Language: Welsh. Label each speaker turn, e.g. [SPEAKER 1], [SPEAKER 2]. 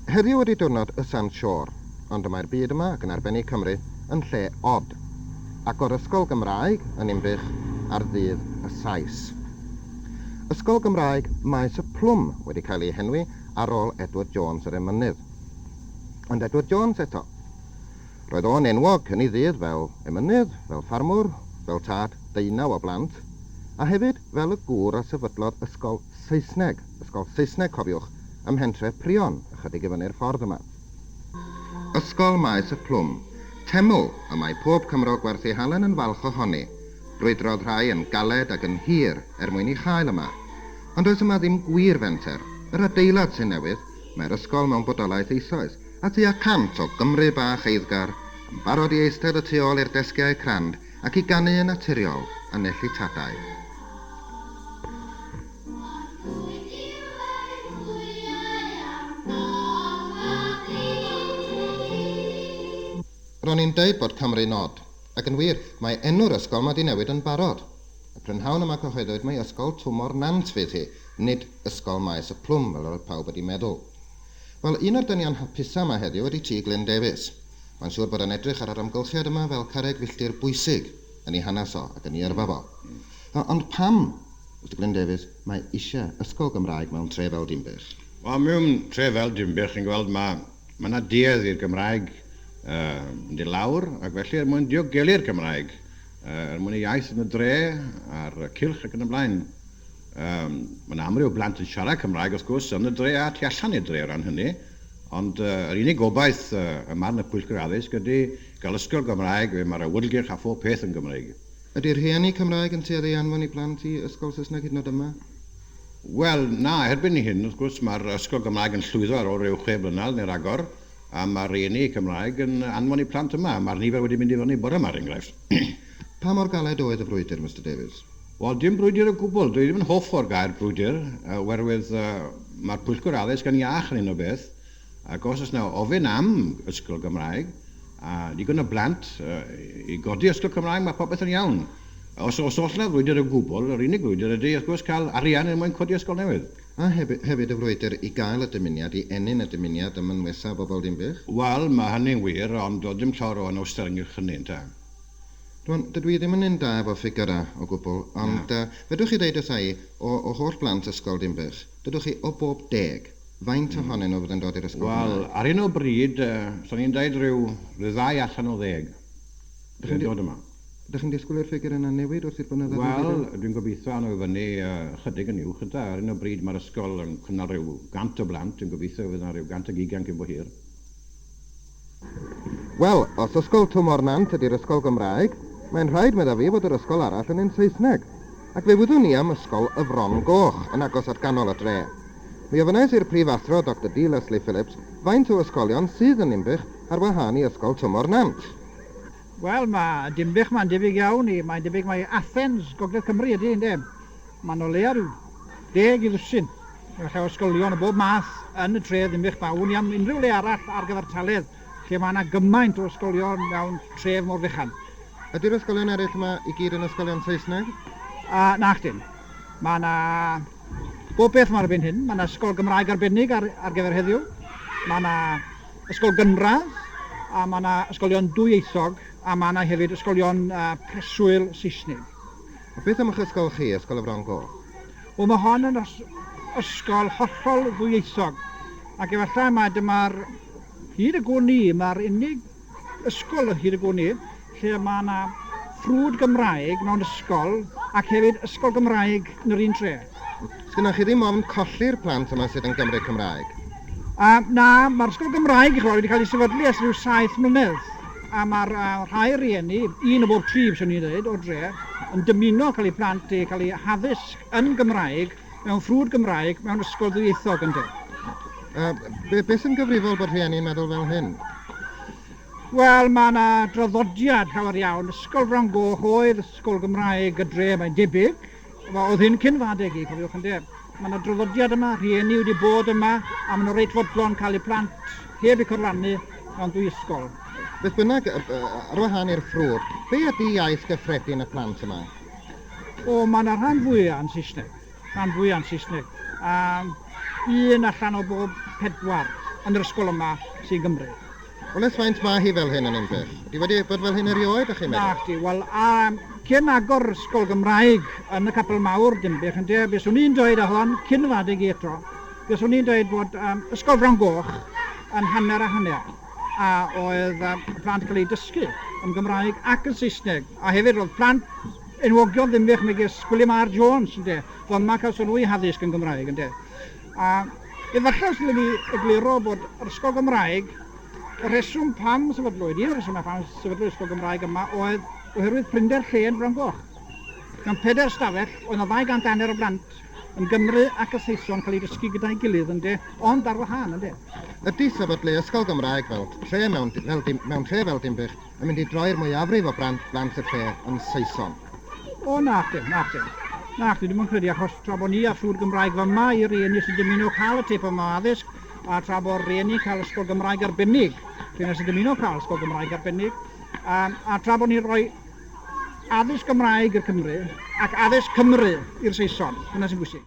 [SPEAKER 1] Heddiw wedi diwrnod y Sant Siôr, ond mae'r byd yma, ac yn arbennig Cymru, yn lle od, ac o'r Ysgol Gymraeg yn Ninbych ar ddydd y Sais. Ysgol Gymraeg Maes y Plwm wedi cael ei henwi ar ôl Edward Jones yr emynydd. Ond Edward Jones eto. Roedd o'n enwog yn ei ddydd fel emynydd, fel ffarmwr, fel tad 19 o blant, a hefyd fel y gŵr a sefydlodd Ysgol Saesneg, cofiwch, ym Mhentre Prion, ychydig i fyny'r ffordd yma. Ysgol Maes y Plwm, teml y mae pob Cymro gwerthu halen yn falch ohoni. Brwydrodd rhai yn galed ac yn hir mwyn i chael yma. Ond oes yma ddim gwir fenter. Yr adeilad sy'n newydd, mae'r ysgol mewn bodolaeth eisoes, a tua 100 o Gymru bach eiddgar yn barod i eistedd y tu ôl i'r desgiau crand ac i ganu yn naturiol a nellu tadau. Ro'n i'n deud bod Cymru'n od, ac yn wir, mae enw'r ysgol mae di newid yn barod. Y prynhawn yma cyhoeddwyd mae Ysgol Twm Nant fydd hi, nid Ysgol Maes y Plwm, fel oedd pawb wedi meddwl. Wel, un o'r dynion hapusa yma heddiw ydy T.Glynne Davies. Mae'n siŵr bod yn edrych ar yr amgylchiad yma fel carreg filltir bwysig yn ei hanes o ac yn ei yrfa fo. Ond pam, T.Glynne Davies, mae eisiau ysgol Gymraeg mewn tre fel Dinbych?
[SPEAKER 2] Wel, mewn tre fel Dinbych, chi'n gweld, mae yna duedd i'r Gymraeg yn di lawr, ac felly er mwyn diogelu'r Gymraeg, er mwyn ei iaith yn y dre, a'r cylch ac yn y blaen. Mae'n amryw o blant yn siarad Cymraeg, wrth gwrs, yn y dre a tu allan i'r dre o ran hynny, ond yr unig gobaith y marn y pwyllgor addysg ydy gael ysgol Gymraeg fe mae'r awyrgylch a phob peth yn Gymraeg.
[SPEAKER 1] Ydy'r rhieni Cymraeg yn tueddu i anfon i blant i ysgol Saesneg hyd yn oed yma?
[SPEAKER 2] Wel, na, erbyn i hyn, wrth gwrs, mae'r ysgol Gymraeg yn llwyddo ar ôl ryw 6 blynedd neu ragor, a mae'r rhieni Cymraeg yn anfon i plant yma. Mae'r nifer wedi mynd i fyny bore yma, enghraifft.
[SPEAKER 1] Pa mor galed oedd y frwydr, Mr Davies?
[SPEAKER 2] Wel, dim brwydr o gwbl. Dwi ddim yn hoff o'r gair brwydr, oherwydd mae'r pwyllgor addysg yn iach yn un o beth. Ac os oes yna ofyn am ysgol Gymraeg, a digon o blant i godi ysgol Cymraeg, mae popeth yn iawn. Os oes yna frwydr o gwbl, yr unig frwydr ydy, wrth gwrs, cael arian yn mwyn codi ysgol newydd.
[SPEAKER 1] A hefyd y frwydr i gael y dymuniad, i enyn y dymuniad ym mynwesa bobl Dinbych?
[SPEAKER 2] Wel, mae hynny'n wir, ond doedd dim llawer o anawster ynghylch hynny, ynta.
[SPEAKER 1] Dydw i ddim yn un da efo ffigura o gwbl, ond fedrwch chi ddeud wrtha i, o holl blant ysgol Dinbych, dydwch chi o bob 10, faint ohonyn nhw fydd yn dod i'r ysgol Gymraeg?
[SPEAKER 2] Wel, ar un o bryd, so'n i'n deud rhyw 2 allan o 10. Dwi'n dod yma.
[SPEAKER 1] Ydych chi'n disgwyl i'r ffigur yna newid wrth i'r blynyddoedd?
[SPEAKER 2] Wel, dwi'n gobeithio anw i fyny chydig yn uwch yda. Ar un o bryd mae'r ysgol yn cynnal rhyw 100 o blant. Dwi'n gobeithio fydd yna rhyw 120 cyn bo hir.
[SPEAKER 1] Wel, os Ysgol Twm Nant ydy'r ysgol Gymraeg, mae'n rhaid medda fi fod yr ysgol arall yn un Saesneg. Ac fe wyddwn ni am Ysgol y Frongoch yn agos at ganol y dre. Mi ofynais i'r Phrifathro Dr. Phillips faint o ysgolion sydd yn Ninbych ar wahân i Ysgol Twm Nant.
[SPEAKER 3] Wel, mae Dinbych mae'n debyg iawn i. Mae'n debyg mae Athens, Gogledd Cymru ydy, ynddo. Mae'n o leia rhyw 10 i ddwsin. Mae llawer ysgolion o bob math yn y tre Dinbych Bawn i am unrhyw le arall ar gyfer taledd, lle mae yna gymaint o ysgolion mewn tref mor fechan.
[SPEAKER 1] Ydy'r ysgolion eraill yma i gyd yn ysgolion Saesneg?
[SPEAKER 3] Nachdyn. Mae yna bob beth mae'r erbyn hyn. Mae yna ysgol Gymraeg arbennig ar gyfer heddiw. Mae yna ysgol gynradd, a mae yna ysgolion dwyieithog, a mae yna hefyd ysgolion preswyl Saesnig.
[SPEAKER 1] A beth am eich ysgol chi, Ysgol y Frongoch?
[SPEAKER 3] Wel, mae hon yn ysgol hollol ddwyieithog. Ac efallai mae dyma'r hyd y gwni, mae'r unig ysgol o hyd y gwni, lle mae yna ffrwd Gymraeg mewn ysgol ac hefyd ysgol Gymraeg yn yr un tre.
[SPEAKER 1] Sgynnoch chi ddim ofn colli'r plant yma sydd yn Gymru Cymraeg?
[SPEAKER 3] Na, mae'r ysgol Gymraeg wedi cael ei sefydlu ers rhyw 7 mlynedd. A mae'r rhai rieni, un o bob 3 sy'n ni'n dweud, o dre, yn dymuno cael ei plant i cael ei haddysg yn Gymraeg, mewn ffrwd Gymraeg, mewn ysgol ddwyieithog yn
[SPEAKER 1] Beth sy'n gyfrifol bod rhieni'n meddwl fel hyn?
[SPEAKER 3] Wel, mae yna draddodiad llawer iawn. Ysgol Frongoch oedd ysgol Gymraeg y dre, mae'n debyg. Oedd hyn cyn fadeg i, cofiwch yn de. Mae yna draddodiad yma, rhieni wedi bod yma, a maen nhw reit fodlon cael eu plant heb eu corlannu mewn dwy ysgol.
[SPEAKER 1] Beth bynnag, ar wahân i'r ffrwd, be ydy iaith gyffredin y plant yma?
[SPEAKER 3] Mae yna rhan fwyaf yn Saesneg. Un allan o bob 4. yn yr ysgol yma sy'n Gymru.
[SPEAKER 1] Wel, ys faint mae hi fel hyn yn Ninbych? Di wedi bod fel hyn erioed, ych chi'n
[SPEAKER 3] Na,
[SPEAKER 1] meddwl?
[SPEAKER 3] chdi, wel, cyn agor ysgol Gymraeg yn y capel mawr Dinbych, ynddo, beth swn i'n dweud o hon, cyn y fadeg i eto, beth swn i'n dweud bod ysgol Frongoch yn hanner a hanner. A oedd y plant yn cael ei dysgu yn Gymraeg ac yn Saesneg. A hefyd oedd plant enwogion Dinbych megis William R. Jones, ynddo, fod yma cael sylwi haddysg yn Gymraeg, ynddo. A efallai sy'n ni egluro bod yr ysgol Gymraeg, y reswm pam sefydlwyd, un reswm pam sefydlwyd ysgol Gymraeg yma oedd oherwydd prinder lle yn Frongoch. Gan 4 stafell, oedd 200 o blant yn Gymru ac y Saeson cael ei dysgu gyda'i gilydd, ynddo, ond ar wahân, ynddo.
[SPEAKER 1] Ydy sefydlu ysgol Gymraeg fel tre mewn tre fel Dinbych yn mynd i droi'r mwyafrif o blant y lle yn Saeson?
[SPEAKER 3] O, na chdi, ddim yn credu, achos tra bod ni ar siŵr Gymraeg fyma i rieni sy'n dymuno cael y tip yma addysg, a tra bod rieni cael ysgol Gymraeg arbennig, rhywun sy'n dymuno cael ysgol Gymraeg arbennig, a tra bod ni'n rhoi addysg Gymraeg i'r Cymru ac addysg Cymru i'r Saeson, hwnna sy'n bwysig.